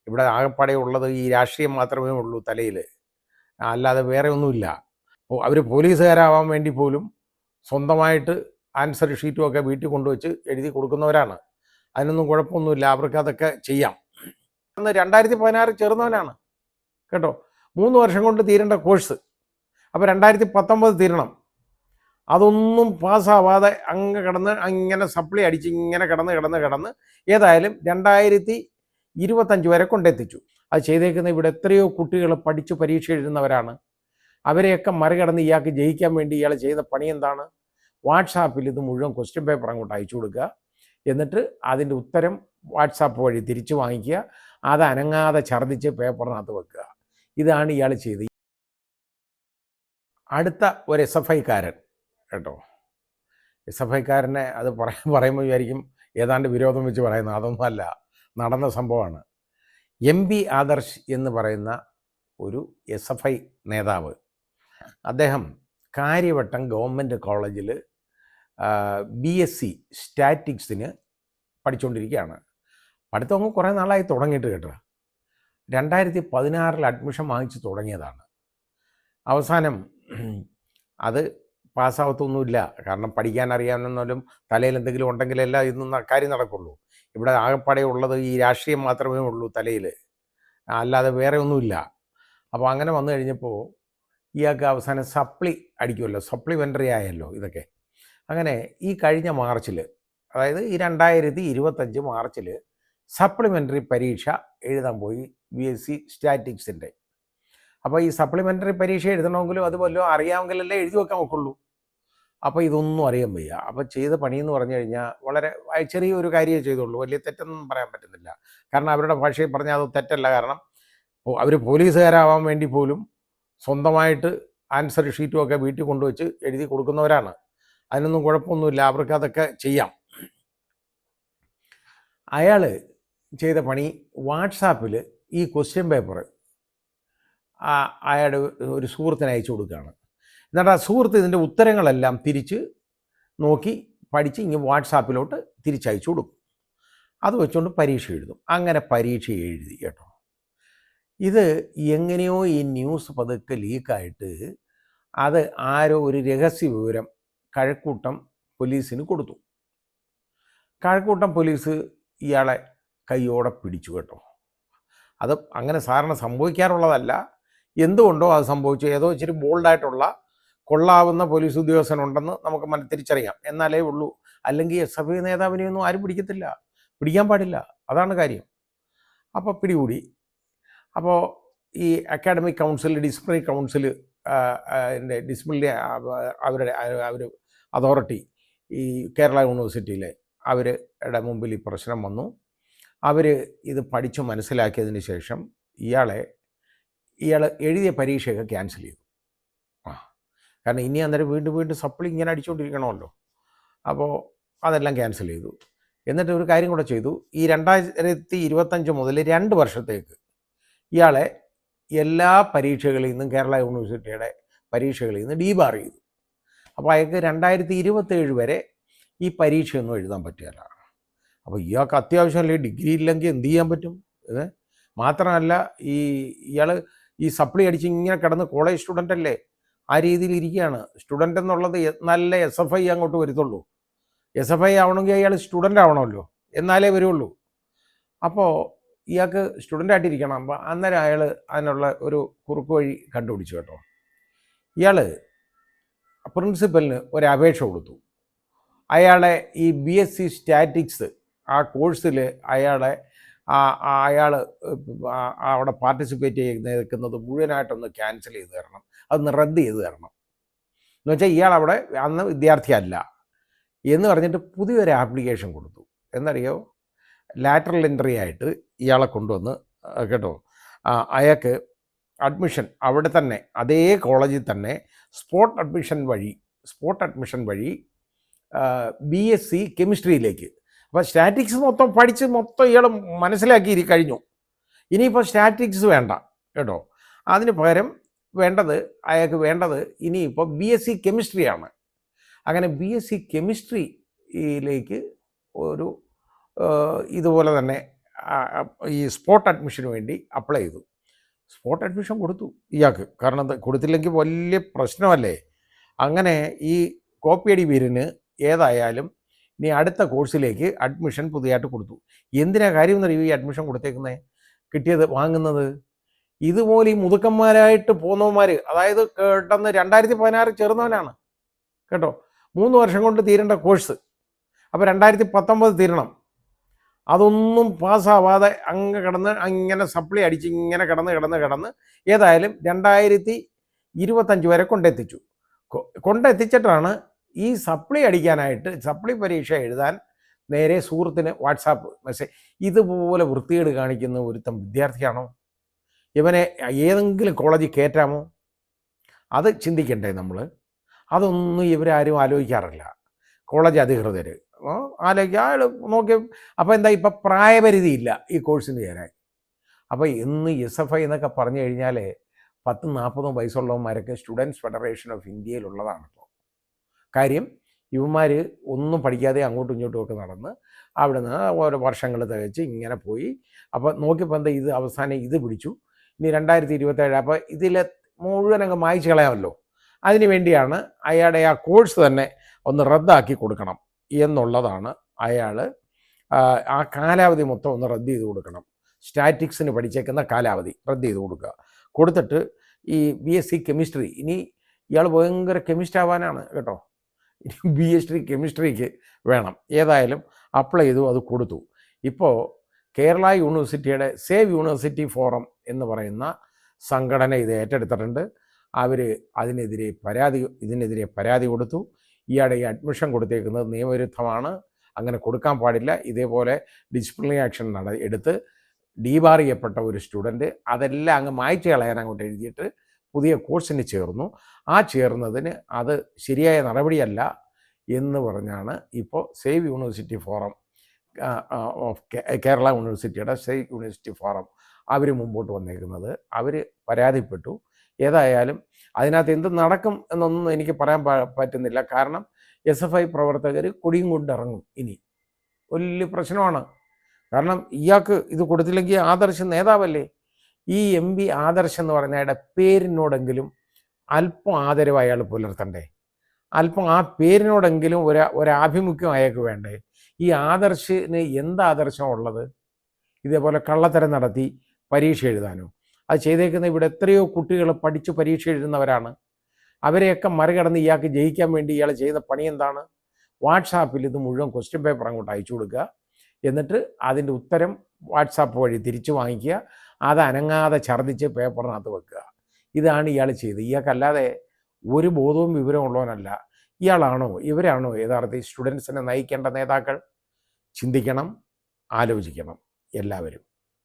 ഇവിടെ ആകെപ്പാടെ ഉള്ളത് ഈ രാഷ്ട്രീയം മാത്രമേ ഉള്ളൂ തലയിൽ, അല്ലാതെ വേറെ ഒന്നുമില്ല. അപ്പോൾ അവർ പോലീസുകാരാവാൻ വേണ്ടി പോലും സ്വന്തമായിട്ട് ആൻസർ ഷീറ്റുമൊക്കെ വീട്ടിൽ കൊണ്ടുവച്ച് എഴുതി കൊടുക്കുന്നവരാണ്. അതിനൊന്നും കുഴപ്പമൊന്നുമില്ല, അവർക്ക് അതൊക്കെ ചെയ്യാം. അന്ന് 2016 ചേർന്നവനാണ് കേട്ടോ. 3 വർഷം കൊണ്ട് തീരേണ്ട കോഴ്സ്, അപ്പോൾ 2019 തീരണം. അതൊന്നും പാസ്സാവാതെ അങ്ങനെ സപ്ലി അടിച്ച് ഇങ്ങനെ കിടന്ന് ഏതായാലും 2025 വരെ കൊണ്ടെത്തിച്ചു. അത് ചെയ്തേക്കുന്ന ഇവിടെ എത്രയോ കുട്ടികൾ പഠിച്ച് പരീക്ഷ എഴുതുന്നവരാണ്. അവരെയൊക്കെ മറികടന്ന് ഇയാൾക്ക് ജയിക്കാൻ വേണ്ടി ഇയാൾ ചെയ്ത പണി എന്താണ്? വാട്സാപ്പിൽ ഇത് മുഴുവൻ ക്വസ്റ്റ്യൻ പേപ്പർ അങ്ങോട്ട് അയച്ചു കൊടുക്കുക, എന്നിട്ട് അതിൻ്റെ ഉത്തരം വാട്സാപ്പ് വഴി തിരിച്ചു വാങ്ങിക്കുക, അത് അനങ്ങാതെ ഛർദ്ദിച്ച് പേപ്പറിനകത്ത് വെക്കുക. ഇതാണ് ഇയാൾ ചെയ്ത്. അടുത്ത ഒരു SFIക്കാരൻ കേട്ടോ, SFIക്കാരനെ അത് പറയുമ്പോൾ വിചാരിക്കും ഏതാണ്ട് വിരോധം വെച്ച് പറയുന്നത്. അതൊന്നും അല്ല, നടന്ന സംഭവമാണ്. MB ആദർശ് എന്ന് പറയുന്ന ഒരു SFI നേതാവ്, അദ്ദേഹം കാര്യവട്ടം ഗവൺമെൻറ് കോളേജിൽ BSc സ്റ്റാറ്റിക്സിന് പഠിച്ചുകൊണ്ടിരിക്കുകയാണ്. പഠിത്തം കുറേ നാളായി തുടങ്ങിയിട്ട് കേട്ടോ. 2016 അഡ്മിഷൻ വാങ്ങിച്ച് തുടങ്ങിയതാണ്. അവസാനം അത് പാസ്സാവത്തൊന്നുമില്ല. കാരണം പഠിക്കാൻ അറിയാമെന്നാലും തലയിൽ എന്തെങ്കിലും ഉണ്ടെങ്കിലല്ല ഇന്നും കാര്യം നടക്കുള്ളൂ. ഇവിടെ ആകെപ്പാടെ ഉള്ളത് ഈ രാഷ്ട്രീയം മാത്രമേ ഉള്ളൂ തലയിൽ, അല്ലാതെ വേറെ ഒന്നുമില്ല. അപ്പോൾ അങ്ങനെ വന്നു കഴിഞ്ഞപ്പോൾ ഇയാൾക്ക് അവസാനം സപ്ലി അടിക്കുമല്ലോ, സപ്ലിമെൻ്ററി ആയല്ലോ ഇതൊക്കെ. അങ്ങനെ ഈ കഴിഞ്ഞ മാർച്ചിൽ, അതായത് ഈ 2025 മാർച്ചിൽ സപ്ലിമെൻ്ററി പരീക്ഷ എഴുതാൻ പോയി BSc സ്റ്റാറ്റിക്സിൻ്റെ. അപ്പോൾ ഈ സപ്ലിമെൻ്ററി പരീക്ഷ എഴുതണമെങ്കിലും അത് വല്ലതും അറിയാമെങ്കിലല്ലേ എഴുതി വെക്കാൻ ഒക്കുള്ളൂ. അപ്പോൾ ഇതൊന്നും അറിയാൻ വയ്യ. അപ്പോൾ ചെയ്ത പണിയെന്ന് പറഞ്ഞു കഴിഞ്ഞാൽ വളരെ ചെറിയൊരു കാര്യമേ ചെയ്തുള്ളൂ, വലിയ തെറ്റൊന്നും പറയാൻ പറ്റുന്നില്ല. കാരണം അവരുടെ ഭാഷയിൽ പറഞ്ഞാൽ അത് തെറ്റല്ല. കാരണം അവർ പോലീസുകാരാവാൻ വേണ്ടി പോലും സ്വന്തമായിട്ട് ആൻസർ ഷീറ്റുമൊക്കെ വീട്ടിൽ കൊണ്ടുവച്ച് എഴുതി കൊടുക്കുന്നവരാണ്. അതിനൊന്നും കുഴപ്പമൊന്നുമില്ല, അവർക്ക് അതൊക്കെ ചെയ്യാം. അയാൾ ചെയ്ത പണി, വാട്സാപ്പിൽ ഈ ക്വസ്റ്റ്യൻ പേപ്പർ അയാളുടെ ഒരു സുഹൃത്തിന് അയച്ചു കൊടുക്കുകയാണ്. എന്നിട്ട് ആ സുഹൃത്ത് ഇതിൻ്റെ ഉത്തരങ്ങളെല്ലാം തിരിച്ച് നോക്കി പഠിച്ച് ഇങ്ങനെ വാട്സാപ്പിലോട്ട് തിരിച്ചയച്ചു കൊടുക്കും. അത് വെച്ചുകൊണ്ട് പരീക്ഷ എഴുതും. അങ്ങനെ പരീക്ഷ എഴുതി കേട്ടോ. ഇത് എങ്ങനെയോ ഈ ന്യൂസ് പതുക്കെ ലീക്കായിട്ട് അത് ആരോ ഒരു രഹസ്യ വിവരം കഴക്കൂട്ടം പോലീസിന് കൊടുത്തു. കഴക്കൂട്ടം പോലീസ് ഇയാളെ കൈയോടെ പിടിച്ചു കേട്ടോ. അത് അങ്ങനെ സാധാരണ സംഭവിക്കാറുള്ളതല്ല, എന്തുകൊണ്ടോ അത് സംഭവിച്ചു. ഏതോ ഇച്ചിരി ബോൾഡായിട്ടുള്ള കൊള്ളാവുന്ന പോലീസ് ഉദ്യോഗസ്ഥനുണ്ടെന്ന് നമുക്ക് തിരിച്ചറിയാം, എന്നാലേ ഉള്ളൂ. അല്ലെങ്കിൽ SFI നേതാവിനെയൊന്നും ആരും പിടിക്കത്തില്ല, പിടിക്കാൻ പാടില്ല, അതാണ് കാര്യം. അപ്പോൾ പിടികൂടി. അപ്പോൾ ഈ academic council, disciplinary council, disciplinary അവരുടെ അതോറിറ്റി, ഈ കേരള യൂണിവേഴ്സിറ്റിയിലെ അവരുടെ മുമ്പിൽ ഈ പ്രശ്നം വന്നു. അവർ ഇത് പഠിച്ചു മനസ്സിലാക്കിയതിന് ശേഷം ഇയാൾ എഴുതിയ പരീക്ഷയൊക്കെ ക്യാൻസൽ ചെയ്തു. കാരണം ഇനി അന്നേരം വീണ്ടും സപ്ലി ഇങ്ങനെ അടിച്ചുകൊണ്ടിരിക്കണമല്ലോ. അപ്പോൾ അതെല്ലാം ക്യാൻസൽ ചെയ്തു. എന്നിട്ട് ഒരു കാര്യം കൂടെ ചെയ്തു. ഈ 2025 മുതൽ 2 വർഷത്തേക്ക് ഇയാളെ എല്ലാ പരീക്ഷകളിൽ നിന്നും, കേരള യൂണിവേഴ്സിറ്റിയുടെ പരീക്ഷകളിൽ നിന്ന് ഡീബാർ ചെയ്തു. അപ്പോൾ അയാൾക്ക് 2027 വരെ ഈ പരീക്ഷയൊന്നും എഴുതാൻ പറ്റുകയില്ല. അപ്പോൾ ഇയാൾക്ക് അത്യാവശ്യമല്ലേ, ഡിഗ്രി ഇല്ലെങ്കിൽ എന്ത് ചെയ്യാൻ പറ്റും? മാത്രമല്ല ഇയാൾ ഈ സപ്ലി അടിച്ച് ഇങ്ങനെ കിടന്ന് കോളേജ് സ്റ്റുഡൻ്റ് അല്ലേ, ആ രീതിയിൽ ഇരിക്കുകയാണ്. സ്റ്റുഡൻ്റ് എന്നുള്ളത് നല്ല SFI അങ്ങോട്ട് വരത്തുള്ളൂ. SFI ആവണമെങ്കിൽ അയാൾ സ്റ്റുഡൻ്റ് ആവണമല്ലോ, എന്നാലേ വരുള്ളൂ. അപ്പോൾ ഇയാൾക്ക് സ്റ്റുഡൻ്റായിട്ടിരിക്കണം. അപ്പോൾ അന്നേരം അയാൾ അതിനുള്ള ഒരു കുറുക്ക് വഴി കണ്ടുപിടിച്ചു കേട്ടോ. ഇയാൾ പ്രിൻസിപ്പലിന് ഒരു അപേക്ഷ കൊടുത്തു. അയാളെ ഈ BSc സ്റ്റാറ്റിക്സ് ആ കോഴ്സിൽ അയാൾ അവിടെ പാർട്ടിസിപ്പേറ്റ് നിൽക്കുന്നത് മുഴുവനായിട്ടൊന്ന് ക്യാൻസൽ ചെയ്ത് തരണം, അതൊന്ന് റദ്ദ് ചെയ്ത് തരണം എന്ന് വെച്ചാൽ ഇയാൾ അവിടെ അന്ന് വിദ്യാർത്ഥിയല്ല എന്ന് പറഞ്ഞിട്ട് പുതിയൊരു ആപ്ലിക്കേഷൻ കൊടുത്തു. എന്നറിയോ, ലാറ്ററൽ എൻട്രി ആയിട്ട് ഇയാളെ കൊണ്ടുവന്ന് കേട്ടോ, അയാൾക്ക് അഡ്മിഷൻ അവിടെ തന്നെ അതേ കോളേജിൽ തന്നെ സ്പോട്ട് അഡ്മിഷൻ വഴി BSc കെമിസ്ട്രിയിലേക്ക്. അപ്പോൾ സ്റ്റാറ്റിക്സ് പഠിച്ച് ഇയാൾ മനസ്സിലാക്കി കഴിഞ്ഞു. ഇനിയിപ്പോൾ സ്റ്റാറ്റിക്സ് വേണ്ട കേട്ടോ. അതിന് പകരം അയാൾക്ക് വേണ്ടത് ഇനിയിപ്പോൾ BSc കെമിസ്ട്രിയാണ്. അങ്ങനെ BSc കെമിസ്ട്രിയിലേക്ക് ഒരു ഇതുപോലെ തന്നെ ഈ സ്പോട്ട് അഡ്മിഷന് വേണ്ടി അപ്ലൈ ചെയ്തു. സ്പോട്ട് അഡ്മിഷൻ കൊടുത്തു ഇയാൾക്ക്. കാരണം അത് കൊടുത്തില്ലെങ്കിൽ വലിയ പ്രശ്നമല്ലേ. അങ്ങനെ ഈ കോപ്പിയടി വീരന് ഏതായാലും ഇനി അടുത്ത കോഴ്സിലേക്ക് അഡ്മിഷൻ പുതിയതായിട്ട് കൊടുത്തു. എന്തിനാ കാര്യം എന്നറിയോ ഈ അഡ്മിഷൻ കൊടുത്തേക്കുന്നത്, കിട്ടിയത് വാങ്ങുന്നത്? ഇതുപോലെ ഈ മുതുക്കന്മാരായിട്ട് പോന്നവന്മാർ, അതായത് കേട്ടെന്ന് 2016 ചേർന്നവനാണ് കേട്ടോ, 3 വർഷം കൊണ്ട് തീരേണ്ട കോഴ്സ്. അപ്പോൾ 2019 തീരണം. അതൊന്നും പാസ്സാവാതെ അങ്ങ് കിടന്ന് അങ്ങനെ സപ്ലി അടിച്ച് ഇങ്ങനെ കിടന്ന് ഏതായാലും 2025 വരെ കൊണ്ടെത്തിച്ചിട്ടാണ് ഈ സപ്ലി അടിക്കാനായിട്ട്, സപ്ലി പരീക്ഷ എഴുതാൻ നേരെ സുഹൃത്തിന് വാട്സാപ്പ് മെസ്സേജ്. ഇതുപോലെ വൃത്തികേട് കാണിക്കുന്ന ഒരുത്തം വിദ്യാർത്ഥിയാണോ? ഇവനെ ഏതെങ്കിലും കോളേജിൽ കയറ്റാമോ? അത് ചിന്തിക്കണ്ടേ നമ്മൾ? അതൊന്നും ഇവരാരും ആലോചിക്കാറില്ല, കോളേജ് അധികൃതർ ആലോചിക്കുക. അയാൾ നോക്കി അപ്പോൾ എന്താ, ഇപ്പം പ്രായപരിധിയില്ല ഈ കോഴ്സിന് ചേരാൻ. അപ്പോൾ ഇന്ന് SFI എന്നൊക്കെ പറഞ്ഞു കഴിഞ്ഞാൽ 10-40 വയസ്സുള്ളവന്മാരൊക്കെ സ്റ്റുഡൻസ് ഫെഡറേഷൻ ഓഫ് ഇന്ത്യയിലുള്ളതാണ് ഇപ്പോൾ. കാര്യം ഇവന്മാർ ഒന്നും പഠിക്കാതെ അങ്ങോട്ടും ഇങ്ങോട്ടും ഒക്കെ നടന്ന് അവിടെ നിന്ന് ഓരോ വർഷങ്ങൾ തികച്ച് ഇങ്ങനെ പോയി. അപ്പോൾ നോക്കിയപ്പോൾ എന്താ, ഇത് അവസാനം ഇത് പിടിച്ചു. ഇനി 2027 അപ്പോൾ ഇതിലെ മുഴുവൻ അങ്ങ് മായ്ച്ചു കളയാമല്ലോ. അതിന് വേണ്ടിയാണ് അയാളുടെ ആ കോഴ്സ് തന്നെ ഒന്ന് റദ്ദാക്കി കൊടുക്കണം എന്നുള്ളതാണ്. അയാൾ ആ കാലാവധി മൊത്തം ഒന്ന് റദ്ദ് ചെയ്ത് കൊടുക്കണം. സ്റ്റാറ്റിക്സിന് പഠിച്ചേക്കുന്ന കാലാവധി റദ്ദ് ചെയ്ത് കൊടുക്കുക. കൊടുത്തിട്ട് ഈ BSc കെമിസ്ട്രി, ഇനി ഇയാൾ ഭയങ്കര കെമിസ്റ്റ് ആവാനാണ് കേട്ടോ, BSc കെമിസ്ട്രിക്ക് വേണം. ഏതായാലും അപ്ലൈ ചെയ്തു, അത് കൊടുത്തു. ഇപ്പോൾ കേരള യൂണിവേഴ്സിറ്റിയുടെ സേവ് യൂണിവേഴ്സിറ്റി ഫോറം എന്ന് പറയുന്ന സംഘടന ഇത് ഏറ്റെടുത്തിട്ടുണ്ട്. അവർ ഇതിനെതിരെ പരാതി കൊടുത്തു. ഇയാളുടെ ഈ അഡ്മിഷൻ കൊടുത്തേക്കുന്നത് നിയമവിരുദ്ധമാണ്, അങ്ങനെ കൊടുക്കാൻ പാടില്ല. ഇതേപോലെ ഡിസിപ്ലിനറി ആക്ഷൻ എടുത്ത് ഡീബാർ ചെയ്യപ്പെട്ട ഒരു സ്റ്റുഡൻറ്റ് അതെല്ലാം അങ്ങ് മായ്ച്ചു കളയാൻ അങ്ങോട്ട് എഴുതിയിട്ട് പുതിയ കോഴ്സിന് ചേർന്നു. ആ ചേർന്നതിന് അത് ശരിയായ നടപടിയല്ല എന്ന് പറഞ്ഞാണ് ഇപ്പോൾ save university forum of Kerala യൂണിവേഴ്സിറ്റിയുടെ സേവ് യൂണിവേഴ്സിറ്റി ഫോറം അവർ മുമ്പോട്ട് വന്നേക്കുന്നത്. അവർ പരാതിപ്പെട്ടു. ഏതായാലും അതിനകത്ത് എന്ത് നടക്കും എന്നൊന്നും എനിക്ക് പറയാൻ പറ്റുന്നില്ല. കാരണം SFI പ്രവർത്തകർ കൊടിയും കൊണ്ടിറങ്ങും. ഇനി വലിയ പ്രശ്നമാണ്. കാരണം ഇയാൾക്ക് ഇത് കൊടുത്തില്ലെങ്കിൽ ആദർശ് നേതാവല്ലേ, ഈ MP ആദർശ് എന്ന് പറഞ്ഞ അയാളുടെ പേരിനോടെങ്കിലും അല്പം ആദരവ് അയാൾ പുലർത്തണ്ടേ, അല്പം ആ പേരിനോടെങ്കിലും ഒരാഭിമുഖ്യം അയാൾക്ക് വേണ്ടേ? ഈ ആദർശിന് എന്ത് ആദർശമുള്ളത്? ഇതേപോലെ കള്ളത്തരം നടത്തി പരീക്ഷ എഴുതാനോ? അത് ചെയ്തേക്കുന്ന ഇവിടെ എത്രയോ കുട്ടികൾ പഠിച്ച് പരീക്ഷ എഴുതുന്നവരാണ്. അവരെയൊക്കെ മറികടന്ന് ഇയാൾക്ക് ജയിക്കാൻ വേണ്ടി ഇയാൾ ചെയ്ത പണി എന്താണ്? വാട്സാപ്പിൽ ഇത് മുഴുവൻ ക്വസ്റ്റ്യൻ പേപ്പർ അങ്ങോട്ട് അയച്ചു കൊടുക്കുക, എന്നിട്ട് അതിൻ്റെ ഉത്തരം വാട്സാപ്പ് വഴി തിരിച്ചു വാങ്ങിക്കുക, അത് അനങ്ങാതെ ഛർദ്ദിച്ച് പേപ്പറിനകത്ത് വെക്കുക. ഇതാണ് ഇയാൾ ചെയ്തത്. ഇയാൾക്കല്ലാതെ ഒരു ബോധവും വിവരവും ഉള്ളവനല്ല. ഇവരാണോ യഥാർത്ഥ സ്റ്റുഡൻസിനെ നയിക്കേണ്ട നേതാക്കൾ? ചിന്തിക്കണം, ആലോചിക്കണം എല്ലാവരും.